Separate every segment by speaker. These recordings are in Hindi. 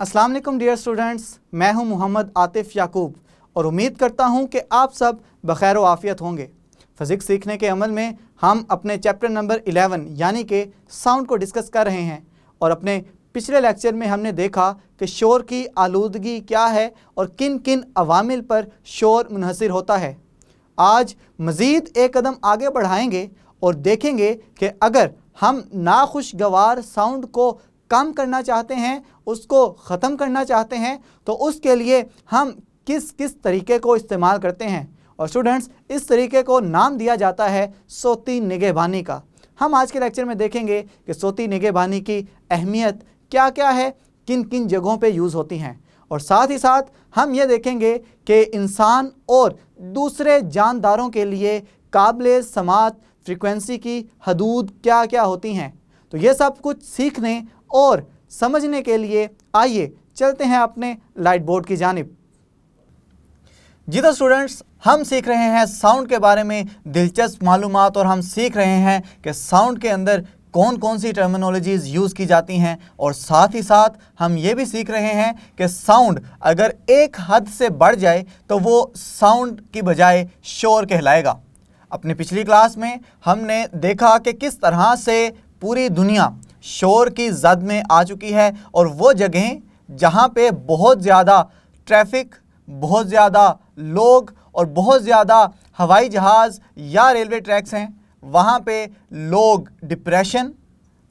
Speaker 1: अस्सलाम वालेकुम डियर स्टूडेंट्स, मैं हूं मोहम्मद आतिफ याकूब और उम्मीद करता हूं कि आप सब बखैर व आफियत होंगे। फ़िज़िक्स सीखने के अमल में हम अपने चैप्टर नंबर 11 यानी कि साउंड को डिस्कस कर रहे हैं और अपने पिछले लेक्चर में हमने देखा कि शोर की आलूदगी क्या है और किन किन अवामिल पर शोर मुनहसर होता है। आज मज़ीद एक कदम आगे बढ़ाएंगे और देखेंगे कि अगर हम नाखुशगवार साउंड को कम करना चाहते हैं, उसको ख़त्म करना चाहते हैं, तो उसके लिए हम किस किस तरीके को इस्तेमाल करते हैं। और स्टूडेंट्स, इस तरीके को नाम दिया जाता है सोती निगहबानी का। हम आज के लेक्चर में देखेंगे कि सोती निगहबानी की अहमियत क्या क्या है, किन किन जगहों पे यूज़ होती हैं, और साथ ही साथ हम ये देखेंगे कि इंसान और दूसरे जानदारों के लिए काबिल समात फ्रीक्वेंसी की हदूद क्या क्या होती हैं। तो ये सब कुछ सीखने और समझने के लिए आइए चलते हैं अपने लाइट बोर्ड की जानिब। जी तो स्टूडेंट्स, हम सीख रहे हैं साउंड के बारे में दिलचस्प मालूमात और हम सीख रहे हैं कि साउंड के अंदर कौन कौन सी टर्मिनोलॉजीज़ यूज़ की जाती हैं, और साथ ही साथ हम ये भी सीख रहे हैं कि साउंड अगर एक हद से बढ़ जाए तो वो साउंड की बजाय शोर कहलाएगा। अपनी पिछली क्लास में हमने देखा कि किस तरह से पूरी दुनिया शोर की जद में आ चुकी है और वो जगहें जहाँ पे बहुत ज़्यादा ट्रैफिक, बहुत ज़्यादा लोग और बहुत ज़्यादा हवाई जहाज़ या रेलवे ट्रैक्स हैं, वहाँ पे लोग डिप्रेशन,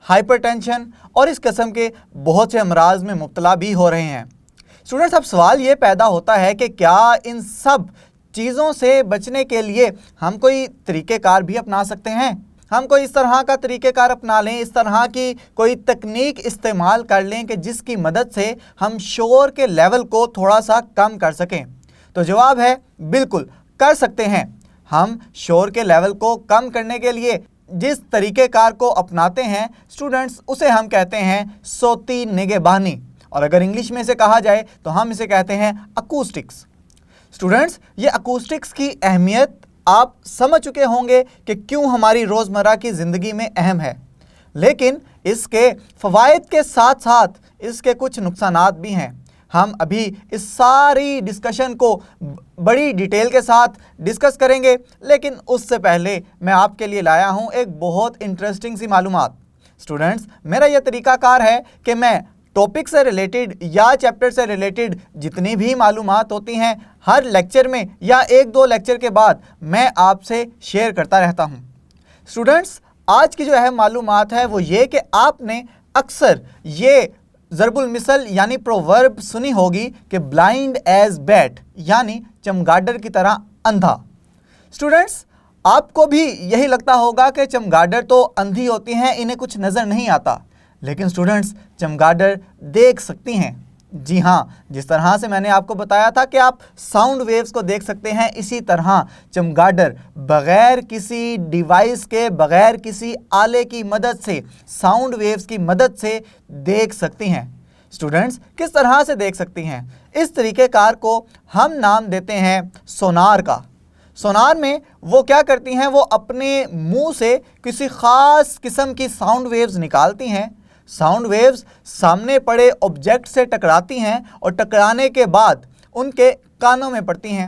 Speaker 1: हाइपरटेंशन और इस किस्म के बहुत से अमराज में मुब्तला भी हो रहे हैं। स्टूडेंट्स, अब सवाल ये पैदा होता है कि क्या इन सब चीज़ों से बचने के लिए हम कोई तरीक़ेकार भी अपना सकते हैं? हम कोई इस तरह का तरीक़ेकार अपना लें, इस तरह की कोई तकनीक इस्तेमाल कर लें कि जिसकी मदद से हम शोर के लेवल को थोड़ा सा कम कर सकें? तो जवाब है बिल्कुल कर सकते हैं। हम शोर के लेवल को कम करने के लिए जिस तरीक़ेकार को अपनाते हैं स्टूडेंट्स, उसे हम कहते हैं सोती निगहबानी, और अगर इंग्लिश में इसे कहा जाए तो हम इसे कहते हैं अकूस्टिक्स। स्टूडेंट्स, ये अकूस्टिक्स की अहमियत आप समझ चुके होंगे कि क्यों हमारी रोज़मर्रा की ज़िंदगी में अहम है, लेकिन इसके फ़वाइद के साथ साथ इसके कुछ नुकसानात भी हैं। हम अभी इस सारी डिस्कशन को बड़ी डिटेल के साथ डिस्कस करेंगे, लेकिन उससे पहले मैं आपके लिए लाया हूँ एक बहुत इंटरेस्टिंग सी मालूमात। स्टूडेंट्स, मेरा यह तरीक़ाकार है कि मैं टॉपिक से रिलेटेड या चैप्टर से रिलेटेड जितनी भी मालूमात होती हैं हर लेक्चर में या एक दो लेक्चर के बाद मैं आपसे शेयर करता रहता हूं। स्टूडेंट्स, आज की जो है मालूमात है वो ये कि आपने अक्सर ये ज़रबुल मिसल यानी प्रोवर्ब सुनी होगी कि ब्लाइंड एज बैट यानी चमगाडर की तरह अंधा। स्टूडेंट्स, आपको भी यही लगता होगा कि चमगाडर तो अंधी होती हैं, इन्हें कुछ नज़र नहीं आता, लेकिन स्टूडेंट्स चमगाडर देख सकती हैं। जी हाँ, जिस तरह से मैंने आपको बताया था कि आप साउंड वेव्स को देख सकते हैं, इसी तरह चमगाडर बग़ैर किसी डिवाइस के, बग़ैर किसी आले की मदद से, साउंड वेव्स की मदद से देख सकती हैं। स्टूडेंट्स, किस तरह से देख सकती हैं? इस तरीक़ेकार को हम नाम देते हैं सोनार का। सोनार में वो क्या करती हैं, वो अपने मुंह से किसी ख़ास किस्म की साउंड वेव्स निकालती हैं। साउंड वेव्स सामने पड़े ऑब्जेक्ट से टकराती हैं और टकराने के बाद उनके कानों में पड़ती हैं।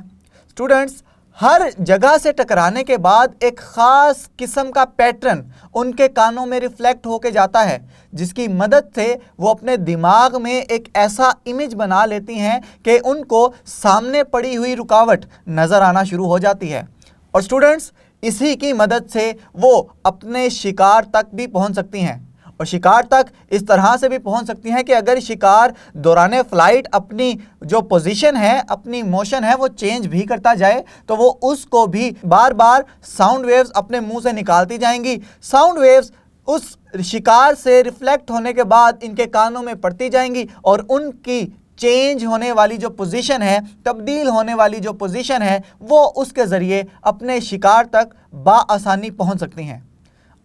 Speaker 1: स्टूडेंट्स, हर जगह से टकराने के बाद एक ख़ास किस्म का पैटर्न उनके कानों में रिफ्लेक्ट होके जाता है, जिसकी मदद से वो अपने दिमाग में एक ऐसा इमेज बना लेती हैं कि उनको सामने पड़ी हुई रुकावट नज़र आना शुरू हो जाती है। और स्टूडेंट्स, इसी की मदद से वो अपने शिकार तक भी पहुंच सकती हैं, और शिकार तक इस तरह से भी पहुंच सकती हैं कि अगर शिकार दौरान फ़्लाइट अपनी जो पोजीशन है, अपनी मोशन है, वो चेंज भी करता जाए तो वो उसको भी बार बार साउंड वेव्स अपने मुंह से निकालती जाएंगी। साउंड वेव्स उस शिकार से रिफ्लेक्ट होने के बाद इनके कानों में पड़ती जाएंगी और उनकी चेंज होने वाली जो पोजीशन है, तब्दील होने वाली जो पोजीशन है, वो उसके ज़रिए अपने शिकार तक बाआसानी पहुंच सकती हैं।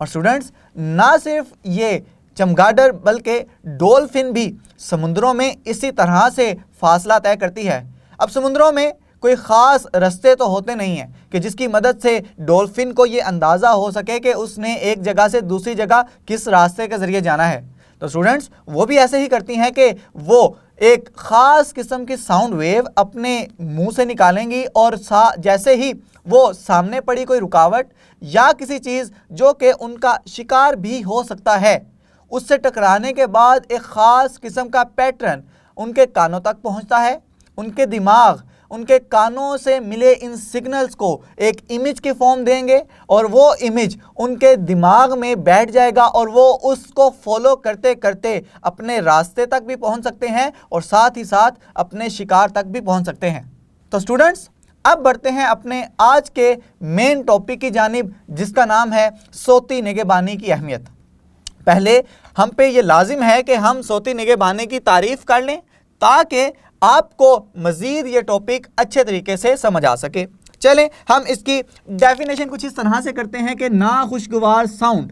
Speaker 1: और स्टूडेंट्स, ना सिर्फ ये चमगाडर बल्कि डॉल्फिन भी समुद्रों में इसी तरह से फासला तय करती है। अब समुद्रों में कोई ख़ास रास्ते तो होते नहीं हैं कि जिसकी मदद से डॉल्फिन को ये अंदाज़ा हो सके कि उसने एक जगह से दूसरी जगह किस रास्ते के ज़रिए जाना है। तो स्टूडेंट्स, वो भी ऐसे ही करती हैं कि वो एक ख़ास किस्म की साउंड वेव अपने मुंह से निकालेंगी और जैसे ही वो सामने पड़ी कोई रुकावट या किसी चीज़ जो कि उनका शिकार भी हो सकता है, उससे टकराने के बाद एक ख़ास किस्म का पैटर्न उनके कानों तक पहुंचता है। उनके दिमाग उनके कानों से मिले इन सिग्नल्स को एक इमेज की फॉर्म देंगे और वो इमेज उनके दिमाग में बैठ जाएगा और वो उसको फॉलो करते करते अपने रास्ते तक भी पहुंच सकते हैं और साथ ही साथ अपने शिकार तक भी पहुंच सकते हैं। तो स्टूडेंट्स, अब बढ़ते हैं अपने आज के मेन टॉपिक की जानिब, जिसका नाम है सोती निगहबानी की अहमियत। पहले हम पे ये लाजिम है कि हम सोती निगहबानी की तारीफ़ कर लें ताकि आपको मज़ीद ये टॉपिक अच्छे तरीके से समझ आ सके। चलें हम इसकी डेफिनेशन कुछ इस तरह से करते हैं कि नाखुशगवार साउंड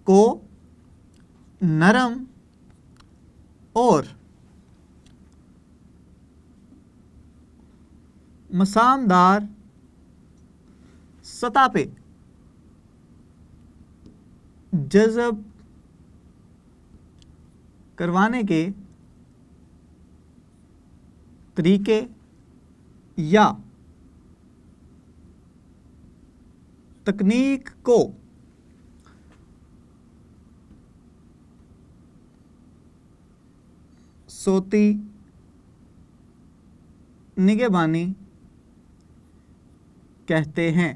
Speaker 1: को नरम और मसामदार सतह पे जज़ब करवाने के तरीके या तकनीक को सोती निगहबानी कहते हैं।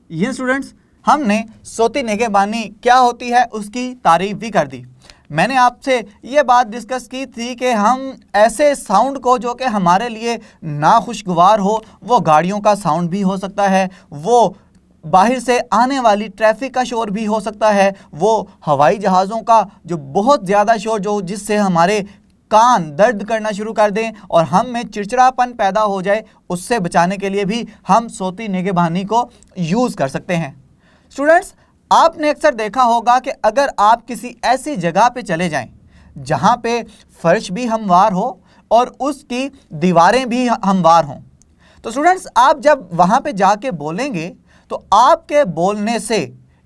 Speaker 1: ये स्टूडेंट्स, हमने सोती निगहबानी क्या होती है उसकी तारीफ भी कर दी। मैंने आपसे ये बात डिस्कस की थी कि हम ऐसे साउंड को जो कि हमारे लिए नाखुशगवार हो, वो गाड़ियों का साउंड भी हो सकता है, वो बाहर से आने वाली ट्रैफिक का शोर भी हो सकता है, वो हवाई जहाज़ों का जो बहुत ज़्यादा शोर जो जिससे हमारे कान दर्द करना शुरू कर दें और हम में चिड़चिड़ापन पैदा हो जाए, उससे बचाने के लिए भी हम सोती निगहबानी को यूज़ कर सकते हैं। स्टूडेंट्स, आपने अक्सर देखा होगा कि अगर आप किसी ऐसी जगह पे चले जाएं जहां पे फर्श भी हमवार हो और उसकी दीवारें भी हमवार हों, तो स्टूडेंट्स आप जब वहां पे जाके बोलेंगे तो आपके बोलने से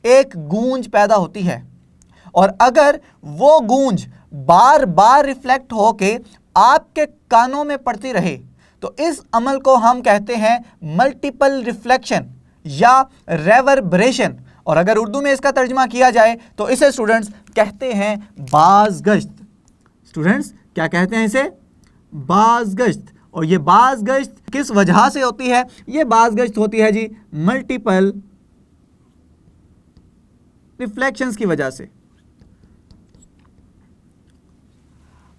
Speaker 1: एक गूंज पैदा होती है और अगर वो गूंज बार बार रिफ्लेक्ट होके आपके कानों में पड़ती रहे तो इस अमल को हम कहते हैं मल्टीपल रिफ्लेक्शन या रेवर्बरेशन, और अगर उर्दू में इसका तर्जुमा किया जाए तो इसे स्टूडेंट्स कहते हैं बाज़गश्त। स्टूडेंट्स क्या कहते हैं इसे? बाज़गश्त। और ये बाज़गश्त किस वजह से होती है? ये बाज़गश्त होती है जी मल्टीपल रिफ्लेक्शंस की वजह से।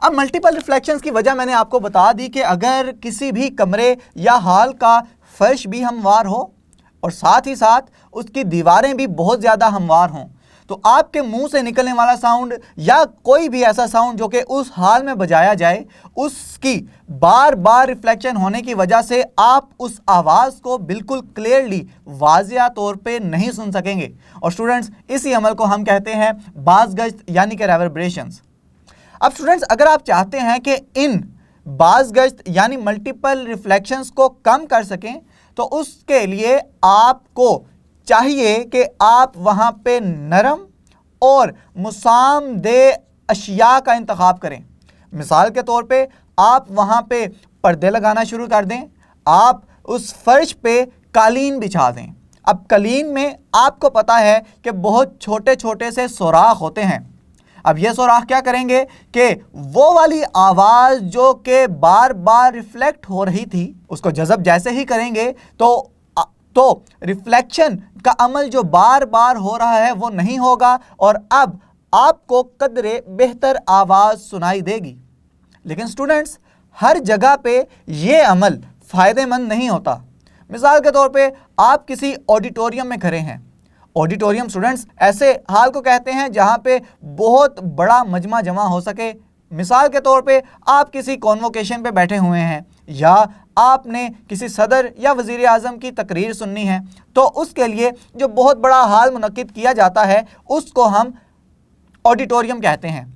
Speaker 1: अब मल्टीपल रिफ्लेक्शंस की वजह मैंने आपको बता दी कि अगर किसी भी कमरे या हॉल का फर्श भी हमवार हो और साथ ही साथ उसकी दीवारें भी बहुत ज़्यादा हमवार हों, तो आपके मुंह से निकलने वाला साउंड या कोई भी ऐसा साउंड जो कि उस हाल में बजाया जाए, उसकी बार बार रिफ्लेक्शन होने की वजह से आप उस आवाज़ को बिल्कुल क्लियरली वाज़िया तौर पे नहीं सुन सकेंगे। और स्टूडेंट्स, इसी अमल को हम कहते हैं बाज़गश्त यानी कि रेवर्बरेशंस। अब स्टूडेंट्स, अगर आप चाहते हैं कि इन बाज़गश्त यानी मल्टीपल रिफ्लेक्शंस को कम कर सकें तो उसके लिए आपको चाहिए कि आप वहाँ पे नरम और मुसामदेह अशिया का इंतखाब करें। मिसाल के तौर पे आप वहाँ पे पर्दे लगाना शुरू कर दें, आप उस फर्श पे कालीन बिछा दें। अब कालीन में आपको पता है कि बहुत छोटे छोटे से सुराख होते हैं। अब ये सुराख क्या करेंगे कि वो वाली आवाज़ जो कि बार बार रिफ्लेक्ट हो रही थी उसको जज़ब जैसे ही करेंगे तो रिफ्लेक्शन का अमल जो बार बार हो रहा है वो नहीं होगा और अब आपको कदरे बेहतर आवाज़ सुनाई देगी। लेकिन स्टूडेंट्स, हर जगह पे ये अमल फ़ायदेमंद नहीं होता। मिसाल के तौर पे आप किसी ऑडिटोरियम में खड़े हैं। ऑडिटोरियम स्टूडेंट्स ऐसे हाल को कहते हैं जहाँ पे बहुत बड़ा मजमा जमा हो सके। मिसाल के तौर पे आप किसी कॉन्वोकेशन पे बैठे हुए हैं या आपने किसी सदर या वज़ीर आज़म की तकरीर सुननी है, तो उसके लिए जो बहुत बड़ा हाल मुनक्किद किया जाता है उसको हम ऑडिटोरियम कहते हैं।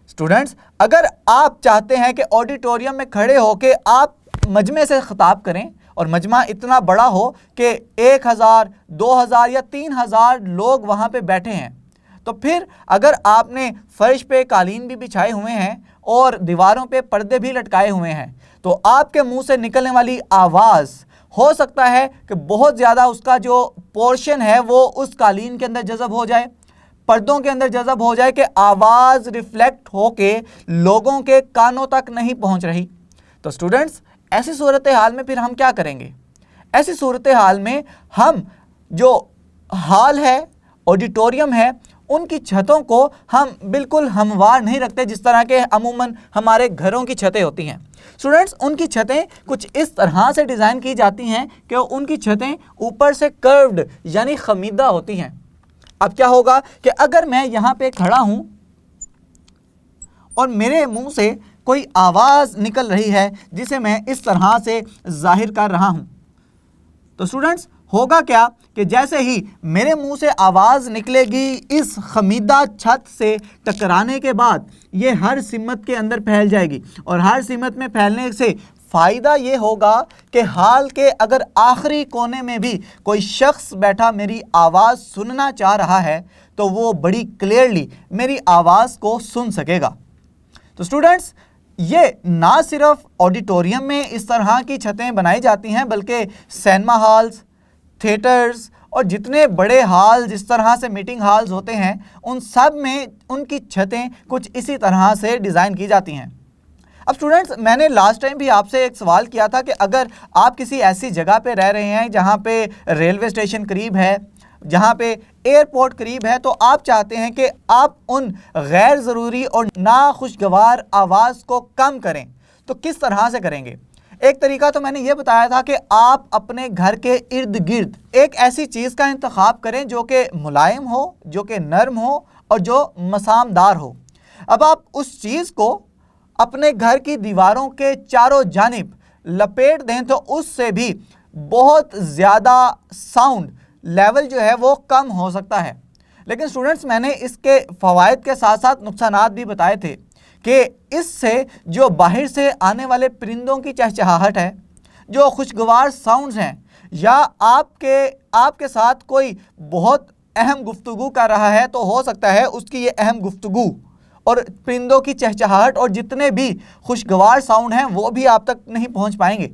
Speaker 1: स्टूडेंट्स, अगर आप चाहते हैं कि ऑडिटोरियम में खड़े होकर आप मजमे से खिताब करें और मजमा इतना बड़ा हो कि 1000, 2000 या 3000 लोग वहाँ पे बैठे हैं, तो फिर अगर आपने फर्श पे कालीन भी बिछाए हुए हैं और दीवारों पे पर्दे भी लटकाए हुए हैं, तो आपके मुंह से निकलने वाली आवाज़ हो सकता है कि बहुत ज़्यादा उसका जो पोर्शन है वो उस कालीन के अंदर जज़ब हो जाए, पर्दों के अंदर जज़ब हो जाए कि आवाज़ रिफ्लेक्ट होके लोगों के कानों तक नहीं पहुंच रही। तो स्टूडेंट्स, ऐसी सूरत हाल में फिर हम क्या करेंगे? ऐसी सूरत हाल में हम जो हाल है, ऑडिटोरियम है, उनकी छतों को हम बिल्कुल हमवार नहीं रखते जिस तरह के अमूमन हमारे घरों की छतें होती हैं। स्टूडेंट्स, उनकी छतें कुछ इस तरह से डिज़ाइन की जाती हैं कि उनकी छतें ऊपर से कर्व्ड यानी खमीदा होती हैं। अब क्या होगा कि अगर मैं यहाँ पे खड़ा हूँ और मेरे मुंह से कोई आवाज़ निकल रही है जिसे मैं इस तरह से जाहिर कर रहा हूँ, तो स्टूडेंट्स होगा क्या कि जैसे ही मेरे मुंह से आवाज़ निकलेगी इस खमीदा छत से टकराने के बाद ये हर सिमत के अंदर फैल जाएगी, और हर सिमत में फैलने से फ़ायदा ये होगा कि हाल के अगर आखिरी कोने में भी कोई शख्स बैठा मेरी आवाज़ सुनना चाह रहा है तो वो बड़ी क्लियरली मेरी आवाज़ को सुन सकेगा। तो स्टूडेंट्स, ये ना सिर्फ ऑडिटोरियम में इस तरह की छतें बनाई जाती हैं बल्कि सिनेमा हॉल्स, थिएटर्स और जितने बड़े हॉल जिस तरह से मीटिंग हॉल्स होते हैं उन सब में उनकी छतें कुछ इसी तरह से डिज़ाइन की जाती हैं। अब स्टूडेंट्स, मैंने लास्ट टाइम भी आपसे एक सवाल किया था कि अगर आप किसी ऐसी जगह पे रह रहे हैं जहाँ पे रेलवे स्टेशन करीब है, जहाँ पे एयरपोर्ट करीब है, तो आप चाहते हैं कि आप उन गैर ज़रूरी और नाखुशगवार आवाज़ को कम करें, तो किस तरह से करेंगे? एक तरीका तो मैंने ये बताया था कि आप अपने घर के इर्द गिर्द एक ऐसी चीज़ का इंतखाब करें जो कि मुलायम हो, जो कि नरम हो और जो मसामदार हो। अब आप उस चीज़ को अपने घर की दीवारों के चारों जानिब लपेट दें तो उससे भी बहुत ज़्यादा साउंड लेवल जो है वो कम हो सकता है। लेकिन स्टूडेंट्स, मैंने इसके फ़वाइद के साथ साथ नुकसानात भी बताए थे कि इससे जो बाहर से आने वाले परिंदों की चहचहाहट है, जो खुशगवार साउंड्स हैं, या आपके साथ कोई बहुत अहम गुफ्तगू कर रहा है तो हो सकता है उसकी ये अहम गुफ्तगू और परिंदों की चहचहाहट और जितने भी खुशगवार साउंड हैं वो भी आप तक नहीं पहुंच पाएंगे।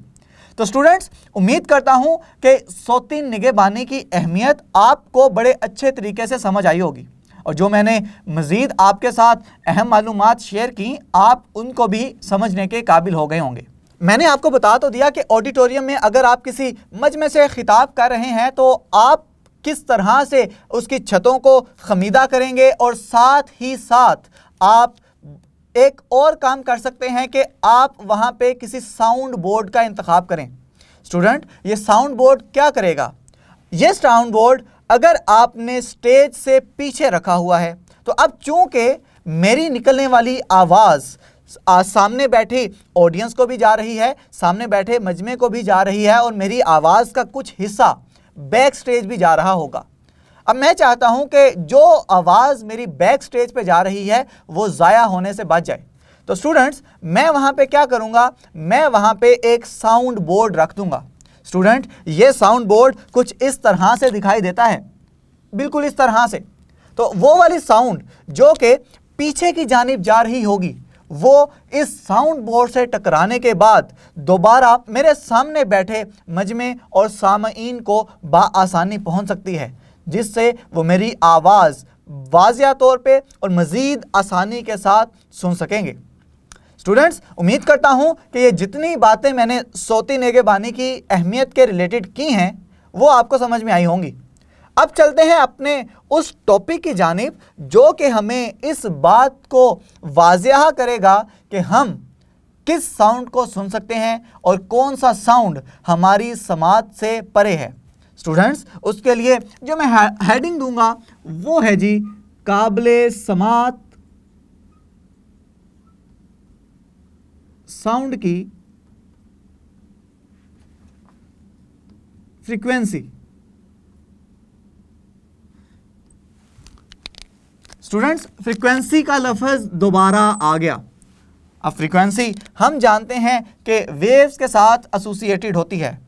Speaker 1: तो स्टूडेंट्स, उम्मीद करता हूं कि सौती निगहबानी की अहमियत आपको बड़े अच्छे तरीके से समझ आई होगी, और जो मैंने मज़ीद आपके साथ अहम मालूमात शेयर की आप उनको भी समझने के काबिल हो गए होंगे। मैंने आपको बता तो दिया कि ऑडिटोरियम में अगर आप किसी मजमे से खिताब कर रहे हैं तो आप किस तरह से उसकी छतों को खमीदा करेंगे, और साथ ही साथ आप एक और काम कर सकते हैं कि आप वहाँ पे किसी साउंड बोर्ड का इंतखाब करें। स्टूडेंट, ये साउंड बोर्ड क्या करेगा? ये साउंड बोर्ड अगर आपने स्टेज से पीछे रखा हुआ है तो अब चूंकि मेरी निकलने वाली आवाज़ सामने बैठी ऑडियंस को भी जा रही है, सामने बैठे मजमे को भी जा रही है, और मेरी आवाज़ का कुछ हिस्सा बैक स्टेज भी जा रहा होगा। अब मैं चाहता हूं कि जो आवाज़ मेरी बैक स्टेज पे जा रही है वो ज़ाया होने से बच जाए। तो स्टूडेंट्स, मैं वहां पे क्या करूंगा? मैं वहां पे एक साउंड बोर्ड रख दूंगा। स्टूडेंट, ये साउंड बोर्ड कुछ इस तरह से दिखाई देता है, बिल्कुल इस तरह से। तो वो वाली साउंड जो कि पीछे की जानिब जा रही होगी वो इस साउंड बोर्ड से टकराने के बाद दोबारा मेरे सामने बैठे मजमे और सामईन को बाआसानी पहुंच सकती है, जिससे वो मेरी आवाज़ वाज़िया तौर पे और मज़ीद आसानी के साथ सुन सकेंगे। स्टूडेंट्स, उम्मीद करता हूँ कि ये जितनी बातें मैंने सौती निगहबानी की अहमियत के रिलेटेड की हैं वो आपको समझ में आई होंगी। अब चलते हैं अपने उस टॉपिक की जानिब जो कि हमें इस बात को वाज़िया करेगा कि हम किस साउंड को सुन सकते हैं और कौन सा साउंड हमारी समात से परे है। स्टूडेंट्स, उसके लिए जो मैं हेडिंग दूंगा वो है जी काबिले समात साउंड की फ्रीक्वेंसी। स्टूडेंट्स, फ्रीक्वेंसी का लफ्ज़ दोबारा आ गया। अब फ्रीक्वेंसी हम जानते हैं कि वेव्स के साथ एसोसिएटेड होती है,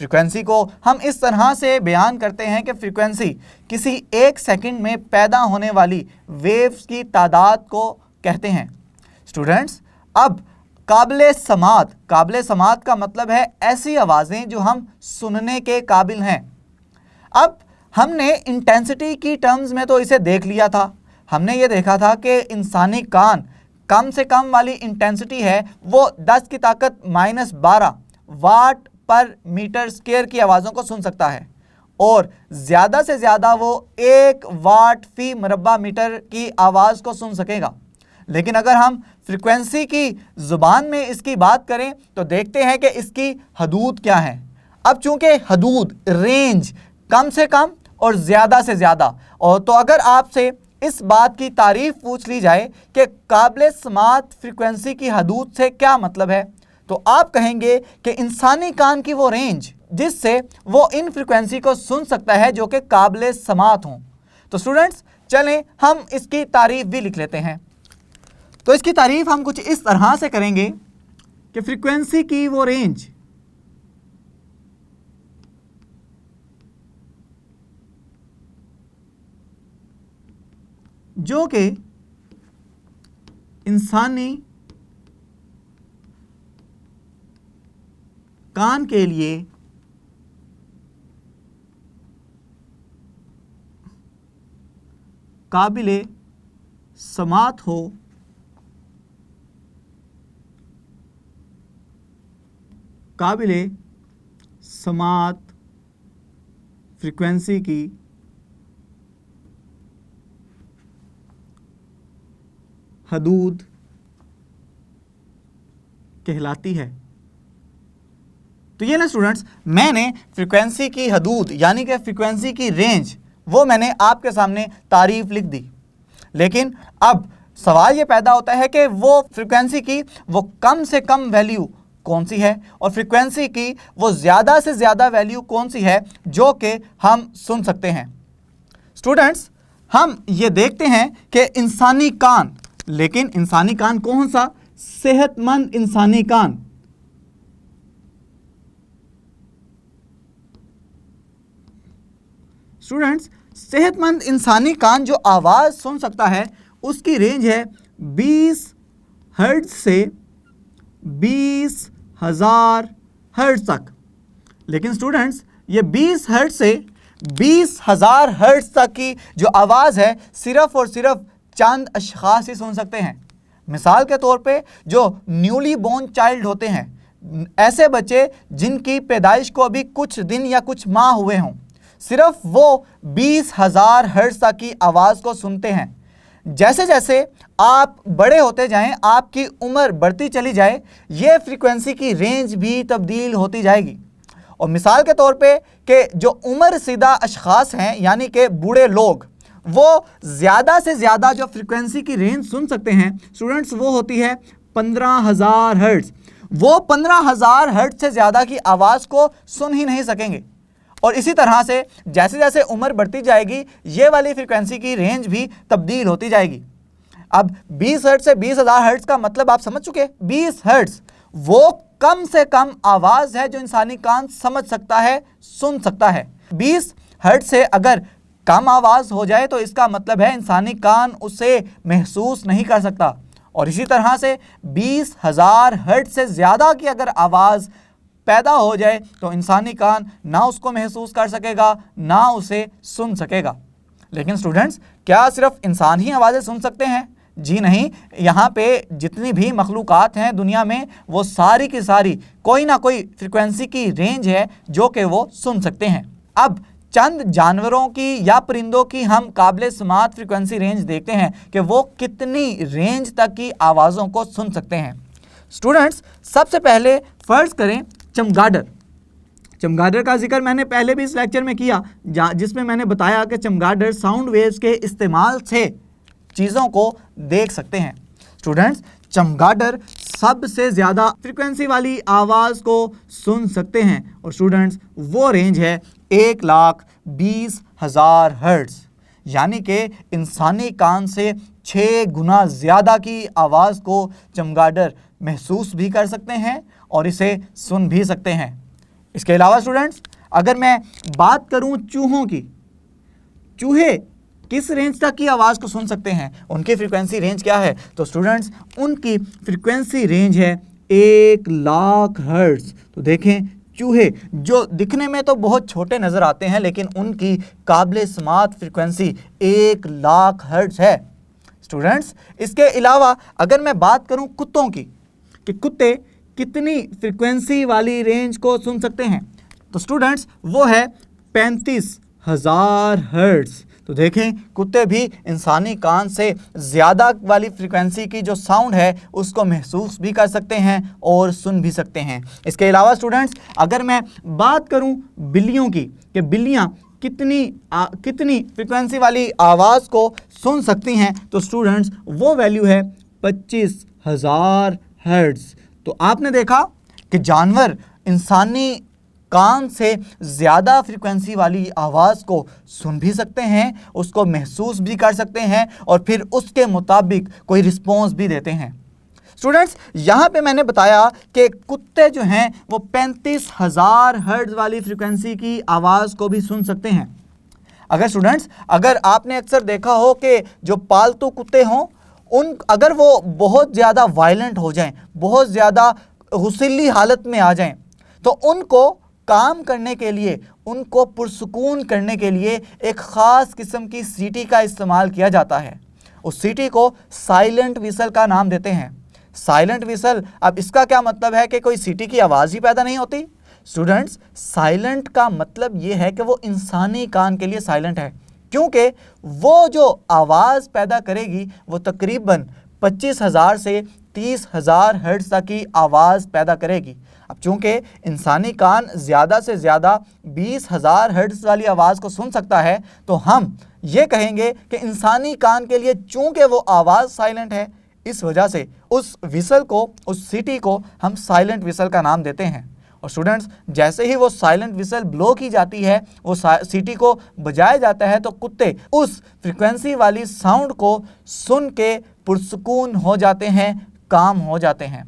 Speaker 1: फ्रीक्वेंसी को हम इस तरह से बयान करते हैं कि फ्रीक्वेंसी किसी एक सेकंड में पैदा होने वाली वेव्स की तादाद को कहते हैं। स्टूडेंट्स, अब काबिले समात का मतलब है ऐसी आवाज़ें जो हम सुनने के काबिल हैं। अब हमने इंटेंसिटी की टर्म्स में तो इसे देख लिया था। हमने ये देखा था कि इंसानी कान कम से कम वाली इंटेंसिटी है वो 10 की ताकत -12 वाट पर मीटर स्क्वायर की आवाज़ों को सुन सकता है और ज़्यादा से ज़्यादा वो 1 वाट फी मुरब्बा मीटर की आवाज़ को सुन सकेगा। लेकिन अगर हम फ्रीक्वेंसी की ज़ुबान में इसकी बात करें तो देखते हैं कि इसकी हदूद क्या है। अब चूंकि हदूद रेंज कम से कम और ज़्यादा से ज़्यादा, और तो अगर आपसे इस बात की तारीफ पूछ ली जाए कि काबिले समात फ्रीक्वेंसी की हदूद से क्या मतलब है, तो आप कहेंगे कि इंसानी कान की वो रेंज जिससे वो इन फ्रीक्वेंसी को सुन सकता है जो कि काबिले समात हों। तो स्टूडेंट्स, चलें हम इसकी तारीफ भी लिख लेते हैं। तो इसकी तारीफ हम कुछ इस तरह से करेंगे कि फ्रीक्वेंसी की वो रेंज जो कि इंसानी कान के लिए काबिले समात हो, काबिले समात फ्रीक्वेंसी की हदूद कहलाती है। तो ये ना स्टूडेंट्स, मैंने फ्रीक्वेंसी की हदूद यानी कि फ्रीक्वेंसी की रेंज वो मैंने आपके सामने तारीफ लिख दी। लेकिन अब सवाल ये पैदा होता है कि वो फ्रीक्वेंसी की वो कम से कम वैल्यू कौन सी है और फ्रीक्वेंसी की वो ज़्यादा से ज़्यादा वैल्यू कौन सी है जो कि हम सुन सकते हैं। स्टूडेंट्स, हम ये देखते हैं कि इंसानी कान, लेकिन इंसानी कान कौन सा? सेहतमंद इंसानी कान। स्टूडेंट्स, सेहतमंद इंसानी कान जो आवाज़ सुन सकता है उसकी रेंज है 20 हर्ट्ज से 20,000 हर्ट्ज तक। लेकिन स्टूडेंट्स, ये 20 हर्ट्ज से 20,000 हर्ट्ज तक की जो आवाज़ है सिर्फ और सिर्फ चंद अशखास ही सुन सकते हैं। मिसाल के तौर पे जो न्यूली बोर्न चाइल्ड होते हैं, ऐसे बच्चे जिनकी पैदाइश को अभी कुछ दिन या कुछ माह हुए हों, सिर्फ वो 20,000 हर्ट्ज तक की आवाज़ को सुनते हैं। जैसे जैसे आप बड़े होते जाएं, आपकी उम्र बढ़ती चली जाए, ये फ्रीक्वेंसी की रेंज भी तब्दील होती जाएगी। और मिसाल के तौर पे कि जो उम्र सीधा अशखास हैं यानी कि बूढ़े लोग, वो ज़्यादा से ज़्यादा जो फ्रीक्वेंसी की रेंज सुन सकते हैं स्टूडेंट्स वो होती है 15,000 हर्ट्ज। वो 15,000 हर्ट्ज से ज़्यादा की आवाज़ को सुन ही नहीं सकेंगे। और इसी तरह से जैसे जैसे उम्र बढ़ती जाएगी ये वाली फ्रीक्वेंसी की रेंज भी तब्दील होती जाएगी। अब 20 हर्ट्ज से 20,000 हर्ट्ज का मतलब आप समझ चुके। 20 हर्ट्ज वो कम से कम आवाज़ है जो इंसानी कान समझ सकता है, सुन सकता है। 20 हर्ट्ज से अगर कम आवाज़ हो जाए तो इसका मतलब है इंसानी कान उसे महसूस नहीं कर सकता। और इसी तरह से 20,000 हर्ट्ज से ज़्यादा की अगर आवाज़ पैदा हो जाए तो इंसानी कान ना उसको महसूस कर सकेगा ना उसे सुन सकेगा। लेकिन स्टूडेंट्स, क्या सिर्फ इंसान ही आवाज़ें सुन सकते हैं? जी नहीं, यहाँ पे जितनी भी मखलूक़ात हैं दुनिया में वो सारी की सारी कोई ना कोई फ्रीक्वेंसी की रेंज है जो कि वो सुन सकते हैं। अब चंद जानवरों की या परिंदों की हम काबिले समात फ्रीक्वेंसी रेंज देखते हैं कि वो कितनी रेंज तक की आवाज़ों को सुन सकते हैं। स्टूडेंट्स, सबसे पहले फ़र्ज़ करें चमगादड़। चमगादड़ का जिक्र मैंने पहले भी इस लेक्चर में किया जिसमें मैंने बताया कि चमगादड़ साउंड वेव्स के इस्तेमाल से चीज़ों को देख सकते हैं। स्टूडेंट्स, चमगादड़ सबसे ज़्यादा फ्रीक्वेंसी वाली आवाज़ को सुन सकते हैं और स्टूडेंट्स वो रेंज है 1,20,000 हर्ट्ज, यानी कि इंसानी कान से 6 गुना ज़्यादा की आवाज़ को चमगादड़ महसूस भी कर सकते हैं और इसे सुन भी सकते हैं। इसके अलावा स्टूडेंट्स अगर मैं बात करूं चूहों की, चूहे किस रेंज तक की आवाज़ को सुन सकते हैं, उनकी फ्रीक्वेंसी रेंज क्या है? तो स्टूडेंट्स उनकी फ्रीक्वेंसी रेंज है 1,00,000 हर्ट्ज। तो देखें चूहे जो दिखने में तो बहुत छोटे नज़र आते हैं लेकिन उनकी काबिल समात फ्रीक्वेंसी 1,00,000 हर्ट्ज है स्टूडेंट्स। इसके अलावा अगर मैं बात करूं कुत्तों की कि कुत्ते कितनी फ्रीक्वेंसी वाली रेंज को सुन सकते हैं, तो स्टूडेंट्स वो है 35,000 हर्ट्ज। तो देखें कुत्ते भी इंसानी कान से ज़्यादा वाली फ्रीक्वेंसी की जो साउंड है उसको महसूस भी कर सकते हैं और सुन भी सकते हैं। इसके अलावा स्टूडेंट्स अगर मैं बात करूं बिल्लियों की कि बिल्लियां कितनी फ्रीक्वेंसी वाली आवाज़ को सुन सकती हैं, तो स्टूडेंट्स वो वैल्यू है 25,000 हर्ट्ज। तो आपने देखा कि जानवर इंसानी कान से ज़्यादा फ्रीक्वेंसी वाली आवाज़ को सुन भी सकते हैं, उसको महसूस भी कर सकते हैं और फिर उसके मुताबिक कोई रिस्पॉन्स भी देते हैं। स्टूडेंट्स यहाँ पे मैंने बताया कि कुत्ते जो हैं वो 35,000 हर्ट्ज वाली फ्रीक्वेंसी की आवाज़ को भी सुन सकते हैं। अगर आपने अक्सर देखा हो कि जो पालतू कुत्ते हों अगर वो बहुत ज़्यादा वायलेंट हो जाएं, बहुत ज़्यादा हुसीली हालत में आ जाएं, तो उनको काम करने के लिए, उनको पुरसुकून करने के लिए एक ख़ास किस्म की सीटी का इस्तेमाल किया जाता है। उस सीटी को साइलेंट विसल का नाम देते हैं। साइलेंट विसल, अब इसका क्या मतलब है कि कोई सीटी की आवाज़ ही पैदा नहीं होती? स्टूडेंट्स साइलेंट का मतलब ये है कि वो इंसानी कान के लिए साइलेंट है, क्योंकि वो जो आवाज़ पैदा करेगी वो तकरीबन 25,000 से 30,000 हर्ट्ज तक की आवाज़ पैदा करेगी। अब चूँकि इंसानी कान ज़्यादा से ज़्यादा 20,000 हर्ट्ज वाली आवाज़ को सुन सकता है, तो हम ये कहेंगे कि इंसानी कान के लिए चूँकि वो आवाज़ साइलेंट है, इस वजह से उस विसल को, उस सीटी को हम साइलेंट विसल का नाम देते हैं। और स्टूडेंट्स जैसे ही वो साइलेंट विसल ब्लो की जाती है, वो सीटी को बजाया जाता है, तो कुत्ते उस फ्रीक्वेंसी वाली साउंड को सुन के पुरसुकून हो जाते हैं, काम हो जाते हैं।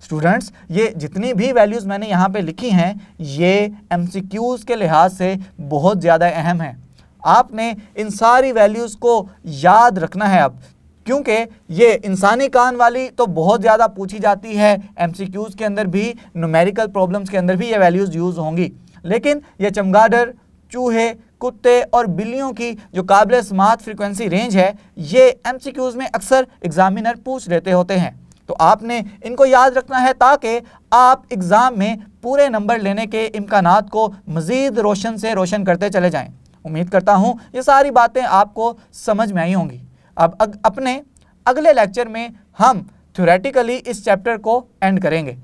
Speaker 1: स्टूडेंट्स ये जितनी भी वैल्यूज़ मैंने यहाँ पे लिखी हैं ये एमसीक्यूज़ के लिहाज से बहुत ज़्यादा अहम है। आपने इन सारी वैल्यूज़ को याद रखना है अब, क्योंकि ये इंसानी कान वाली तो बहुत ज़्यादा पूछी जाती है, एमसीक्यूज़ के अंदर भी, न्यूमेरिकल प्रॉब्लम्स के अंदर भी ये वैल्यूज़ यूज़ होंगी, लेकिन ये चमगादड़, चूहे, कुत्ते और बिल्लियों की जो काबिल समात फ्रीक्वेंसी रेंज है ये एमसीक्यूज़ में अक्सर एग्जामिनर पूछ लेते होते हैं। तो आपने इनको याद रखना है ताकि आप एग्ज़ाम में पूरे नंबर लेने के इम्कानात को मज़ीद रोशन से रोशन करते चले जाएं। उम्मीद करता हूं ये सारी बातें आपको समझ में आई होंगी। अब अपने अगले लेक्चर में हम थ्योरेटिकली इस चैप्टर को एंड करेंगे।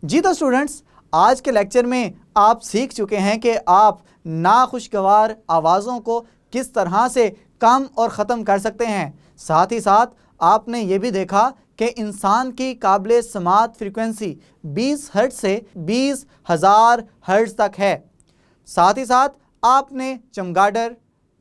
Speaker 1: जी तो स्टूडेंट्स आज के लेक्चर में आप सीख चुके हैं कि आप नाखुशगवार आवाज़ों को किस तरह से कम और ख़त्म कर सकते हैं। साथ ही साथ आपने ये भी देखा कि इंसान की काबिल समात फ्रीक्वेंसी 20 हर्ट्ज से 20,000 हर्ट्ज तक है। साथ ही साथ आपने चमगादड़,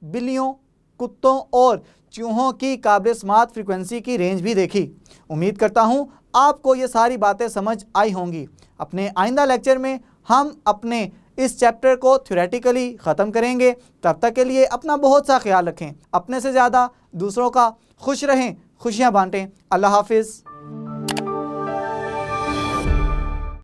Speaker 1: बिल्लियों, कुत्तों और चूहों की काबिल समात फ्रीक्वेंसी की रेंज भी देखी। उम्मीद करता हूँ आपको ये सारी बातें समझ आई होंगी। अपने आइंदा लेक्चर में हम अपने इस चैप्टर को थ्योरेटिकली ख़त्म करेंगे। तब तक के लिए अपना बहुत सा ख्याल रखें, अपने से ज़्यादा दूसरों का खुश रहें, खुशियाँ बांटें। अल्लाह हाफिज़।